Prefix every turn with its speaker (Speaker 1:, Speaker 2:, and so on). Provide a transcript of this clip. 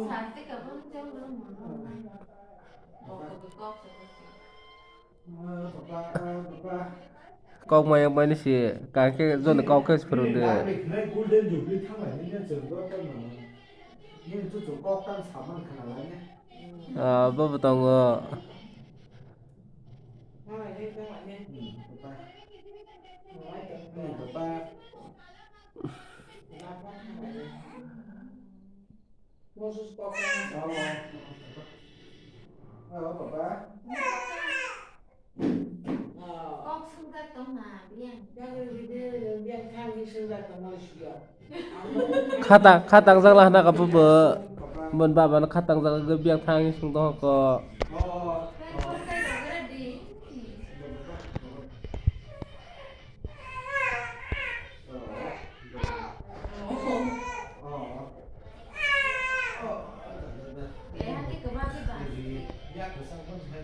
Speaker 1: Santai kapan jam belum mana? Kok kok seperti.
Speaker 2: Kau main sih, kaki zona kau kes perunde.
Speaker 3: đã bị cái golden jubilee thăng lại nên trường đó tên là nhưng chú có căn sắm ăn khả năng nhé
Speaker 2: Apa betong
Speaker 4: thang lại lên thang lại lên
Speaker 3: papa
Speaker 4: nói từng
Speaker 3: papa
Speaker 4: làm phát thang lại lên mua số có cái
Speaker 3: đó đó papa
Speaker 1: Kok sudah tahu nah biang.
Speaker 4: yang video yang thang như xưa là tầm 10 triệu
Speaker 2: khatang zang lah nak apa be
Speaker 3: papa
Speaker 2: men baba nak khatang zang ge biang thang sung to ko
Speaker 1: Kan kok saya dengar di. Kayak hati kebaki bang.
Speaker 3: dạ của sang con thầy